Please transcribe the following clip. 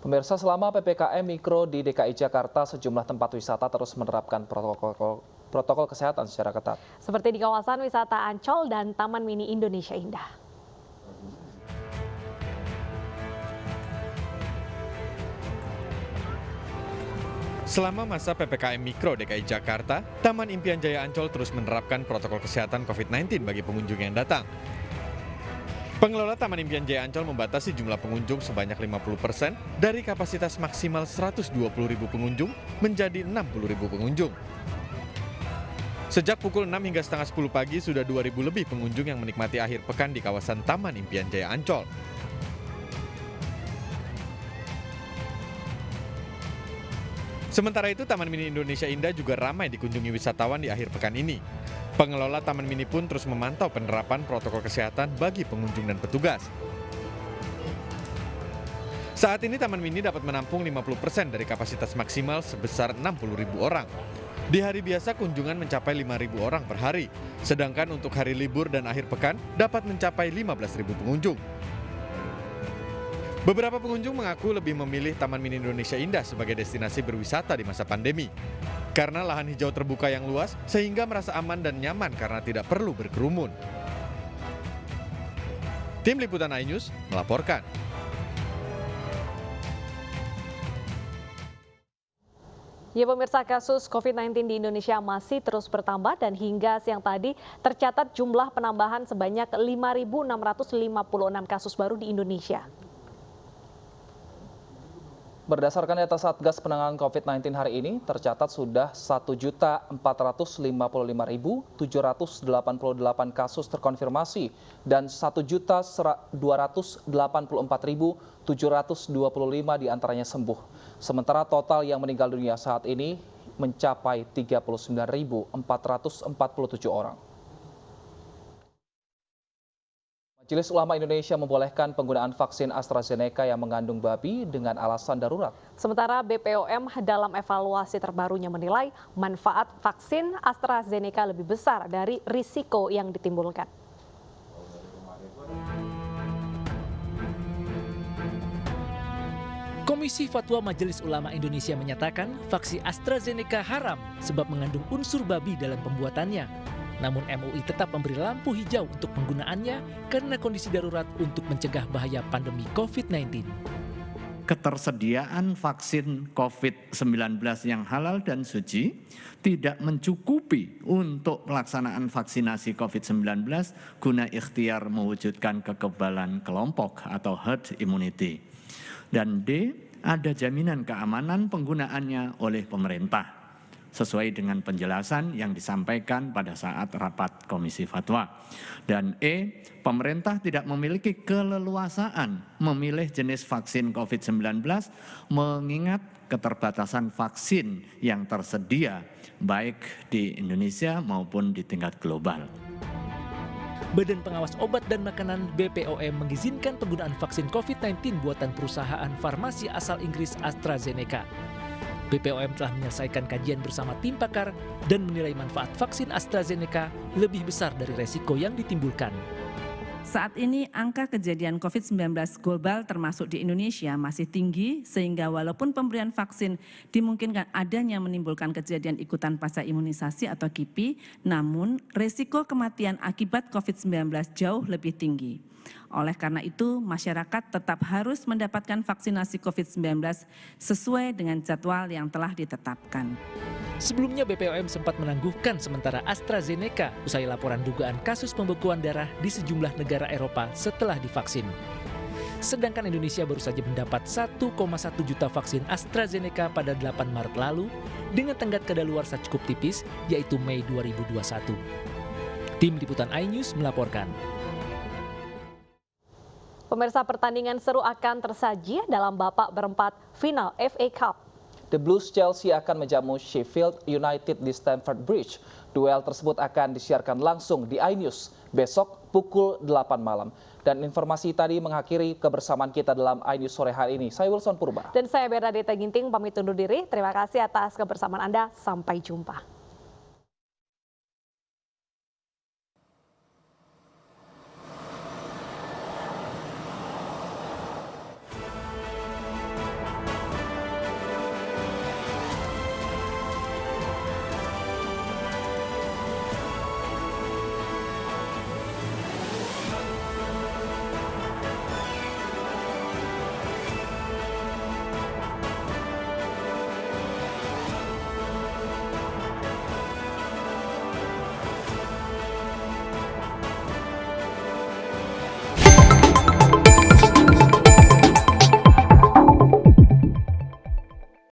Pemirsa, selama PPKM Mikro di DKI Jakarta, sejumlah tempat wisata terus menerapkan protokol kesehatan secara ketat. Seperti di kawasan wisata Ancol dan Taman Mini Indonesia Indah. Selama masa PPKM Mikro DKI Jakarta, Taman Impian Jaya Ancol terus menerapkan protokol kesehatan COVID-19 bagi pengunjung yang datang. Pengelola Taman Impian Jaya Ancol membatasi jumlah pengunjung sebanyak 50% dari kapasitas maksimal 120.000 pengunjung menjadi 60.000 pengunjung. Sejak pukul 6 hingga setengah 10 pagi sudah 2.000 lebih pengunjung yang menikmati akhir pekan di kawasan Taman Impian Jaya Ancol. Sementara itu, Taman Mini Indonesia Indah juga ramai dikunjungi wisatawan di akhir pekan ini. Pengelola Taman Mini pun terus memantau penerapan protokol kesehatan bagi pengunjung dan petugas. Saat ini Taman Mini dapat menampung 50% dari kapasitas maksimal sebesar 60.000 orang. Di hari biasa kunjungan mencapai 5.000 orang per hari, sedangkan untuk hari libur dan akhir pekan dapat mencapai 15.000 pengunjung. Beberapa pengunjung mengaku lebih memilih Taman Mini Indonesia Indah sebagai destinasi berwisata di masa pandemi. Karena lahan hijau terbuka yang luas, sehingga merasa aman dan nyaman karena tidak perlu berkerumun. Tim Liputan iNews melaporkan. Ya pemirsa, kasus COVID-19 di Indonesia masih terus bertambah dan hingga siang tadi tercatat jumlah penambahan sebanyak 5.656 kasus baru di Indonesia. Berdasarkan data Satgas Penanganan COVID-19 hari ini, tercatat sudah 1.455.788 kasus terkonfirmasi dan 1.284.725 diantaranya sembuh. Sementara total yang meninggal dunia saat ini mencapai 39.447 orang. Majelis Ulama Indonesia membolehkan penggunaan vaksin AstraZeneca yang mengandung babi dengan alasan darurat. Sementara BPOM dalam evaluasi terbarunya menilai manfaat vaksin AstraZeneca lebih besar dari risiko yang ditimbulkan. Komisi Fatwa Majelis Ulama Indonesia menyatakan vaksin AstraZeneca haram sebab mengandung unsur babi dalam pembuatannya. Namun MUI tetap memberi lampu hijau untuk penggunaannya karena kondisi darurat untuk mencegah bahaya pandemi COVID-19. Ketersediaan vaksin COVID-19 yang halal dan suci tidak mencukupi untuk pelaksanaan vaksinasi COVID-19 guna ikhtiar mewujudkan kekebalan kelompok atau herd immunity. Dan D, ada jaminan keamanan penggunaannya oleh pemerintah sesuai dengan penjelasan yang disampaikan pada saat rapat Komisi Fatwa. Dan E, pemerintah tidak memiliki keleluasaan memilih jenis vaksin COVID-19 mengingat keterbatasan vaksin yang tersedia baik di Indonesia maupun di tingkat global. Badan Pengawas Obat dan Makanan BPOM mengizinkan penggunaan vaksin COVID-19 buatan perusahaan farmasi asal Inggris AstraZeneca. BPOM telah menyelesaikan kajian bersama tim pakar dan menilai manfaat vaksin AstraZeneca lebih besar dari resiko yang ditimbulkan. Saat ini angka kejadian COVID-19 global termasuk di Indonesia masih tinggi sehingga walaupun pemberian vaksin dimungkinkan adanya menimbulkan kejadian ikutan pasca imunisasi atau KIPI, namun resiko kematian akibat COVID-19 jauh lebih tinggi. Oleh karena itu, masyarakat tetap harus mendapatkan vaksinasi COVID-19 sesuai dengan jadwal yang telah ditetapkan. Sebelumnya BPOM sempat menangguhkan sementara AstraZeneca usai laporan dugaan kasus pembekuan darah di sejumlah negara Eropa setelah divaksin. Sedangkan Indonesia baru saja mendapat 1,1 juta vaksin AstraZeneca pada 8 Maret lalu dengan tenggat kadaluarsa cukup tipis yaitu Mei 2021. Tim Liputan iNews melaporkan. Pemirsa, pertandingan seru akan tersaji dalam babak berempat final FA Cup. The Blues Chelsea akan menjamu Sheffield United di Stamford Bridge. Duel tersebut akan disiarkan langsung di iNews besok pukul 8 malam. Dan informasi tadi mengakhiri kebersamaan kita dalam iNews sore hari ini. Saya Wilson Purba. Dan saya Bernadette Ginting pamit undur diri. Terima kasih atas kebersamaan Anda. Sampai jumpa.